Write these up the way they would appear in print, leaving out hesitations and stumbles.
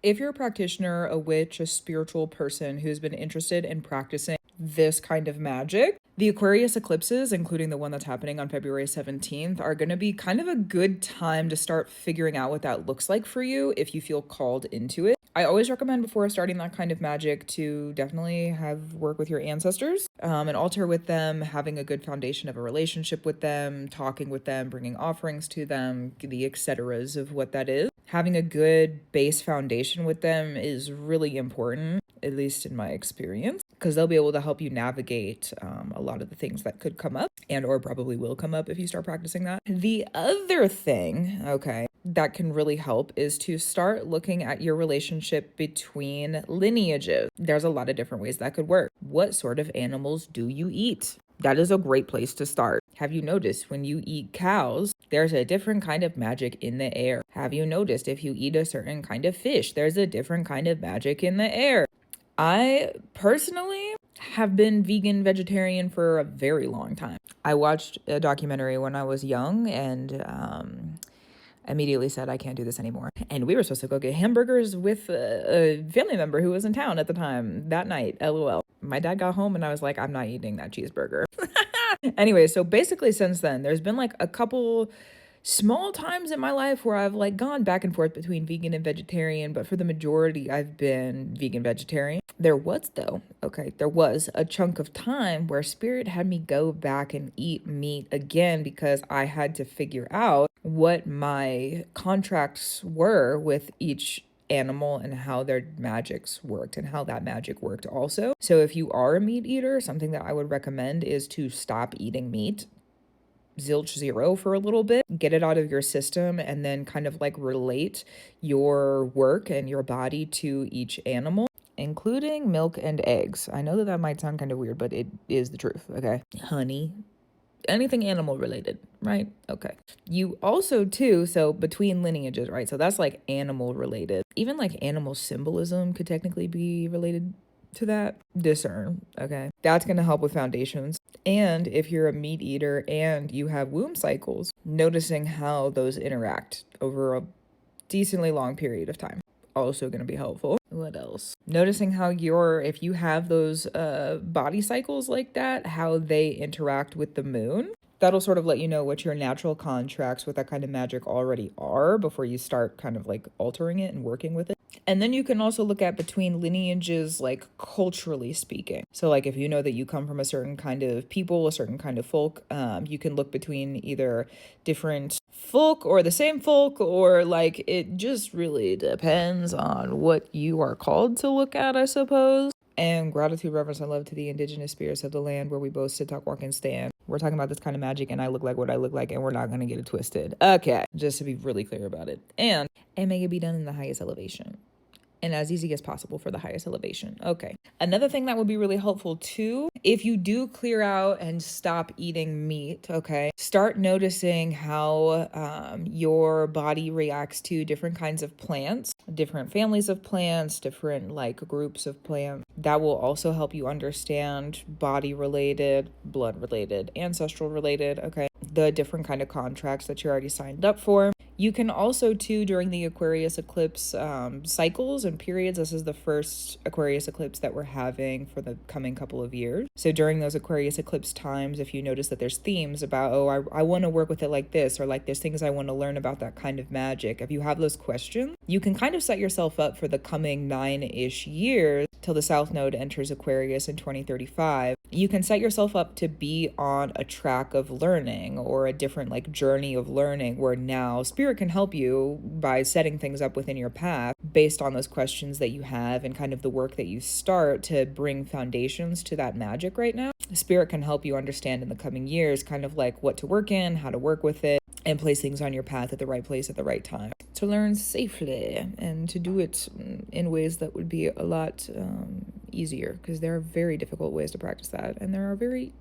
If you're a practitioner, a witch, a spiritual person who's been interested in practicing this kind of magic, the Aquarius eclipses, including the one that's happening on February 17th, are going to be kind of a good time to start figuring out what that looks like for you if you feel called into it. I always recommend before starting that kind of magic to definitely have work with your ancestors, and altar with them, having a good foundation of a relationship with them, talking with them, bringing offerings to them, the et ceteras of what that is. Having a good base foundation with them is really important, at least in my experience, because they'll be able to help you navigate a lot of the things that could come up and or probably will come up if you start practicing that. The other thing, okay, that can really help is to start looking at your relationship between lineages. There's a lot of different ways that could work. What sort of animals do you eat? That is a great place to start. Have you noticed when you eat cows, there's a different kind of magic in the air? Have you noticed if you eat a certain kind of fish, there's a different kind of magic in the air? I personally have been vegan vegetarian for a very long time. I watched a documentary when I was young and immediately said, I can't do this anymore. And we were supposed to go get hamburgers with a family member who was in town at the time that night, LOL. My dad got home and I was like, I'm not eating that cheeseburger. Anyway, so basically since then, there's been like a couple small times in my life where I've like gone back and forth between vegan and vegetarian, but for the majority, I've been vegan vegetarian. There was a chunk of time where spirit had me go back and eat meat again because I had to figure out what my contracts were with each animal and how their magics worked and how that magic worked also. So if you are a meat eater, something that I would recommend is to stop eating meat, zilch zero, for a little bit, get it out of your system, and then kind of like relate your work and your body to each animal, including milk and eggs. I know that might sound kind of weird, but it is the truth, okay? Honey, anything animal related, right? Okay. You also too, so between lineages, right? So that's like animal related. Even like animal symbolism could technically be related to that. Discern, okay? That's going to help with foundations. And if you're a meat eater and you have womb cycles, noticing how those interact over a decently long period of time, also going to be helpful. What else? Noticing how if you have those body cycles like that, how they interact with the moon. That'll sort of let you know what your natural contracts with that kind of magic already are before you start kind of like altering it and working with it. And then you can also look at between lineages, like culturally speaking. So like if you know that you come from a certain kind of people, a certain kind of folk, you can look between either different folk or the same folk, or like it just really depends on what you are called to look at, I suppose. And gratitude, reverence, and love to the indigenous spirits of the land where we both sit, talk, walk, and stand. We're talking about this kind of magic and I look like what I look like and we're not going to get it twisted. Okay, just to be really clear about it. And may it be done in the highest elevation and as easy as possible for the highest elevation. Okay. Another thing that would be really helpful too, if you do clear out and stop eating meat, okay, start noticing how your body reacts to different kinds of plants, different families of plants, different like groups of plants. That will also help you understand body related, blood related, ancestral related, okay, the different kind of contracts that you're already signed up for. You can also too, during the Aquarius eclipse cycles and periods, this is the first Aquarius eclipse that we're having for the coming couple of years. So during those Aquarius eclipse times, if you notice that there's themes about, I want to work with it like this, or like there's things I want to learn about that kind of magic. If you have those questions, you can kind of set yourself up for the coming 9-ish years till the South Node enters Aquarius in 2035. You can set yourself up to be on a track of learning or a different like journey of learning where now spirit can help you by setting things up within your path based on those questions that you have and kind of the work that you start to bring foundations to that magic right now. Spirit can help you understand in the coming years kind of like what to work in, how to work with it, and place things on your path at the right place at the right time to learn safely and to do it in ways that would be a lot easier, because there are very difficult ways to practice that and there are very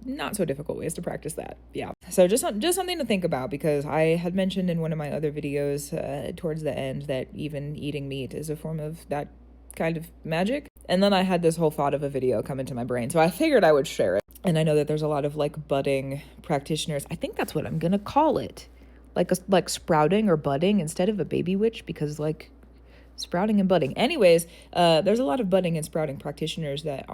not so difficult ways to practice that. Yeah. So just something to think about, because I had mentioned in one of my other videos towards the end that even eating meat is a form of that kind of magic. And then I had this whole thought of a video come into my brain, so I figured I would share it. And I know that there's a lot of like budding practitioners. I think that's what I'm gonna call it, like sprouting or budding instead of a baby witch, because like sprouting and budding. Anyways, there's a lot of budding and sprouting practitioners that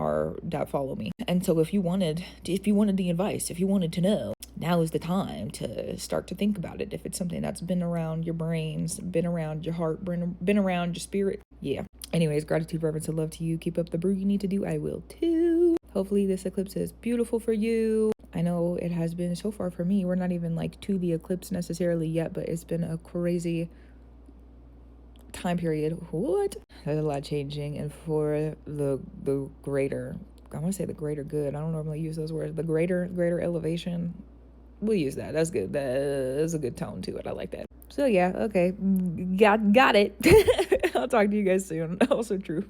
follow me. And so if you wanted the advice, if you wanted to know, now is the time to start to think about it. If it's something that's been around your brains, been around your heart, been around your spirit. Yeah. Anyways, gratitude, reverence, and love to you. Keep up the brew you need to do. I will too. Hopefully this eclipse is beautiful for you. I know it has been so far for me. We're not even like to the eclipse necessarily yet, but it's been a crazy time period. What? There's a lot changing, and for the greater, I want to say the greater good. I don't normally use those words. The greater elevation. We'll use that. That's good. That's a good tone to it. I like that. So yeah, okay. Got it. I'll talk to you guys soon. Also true.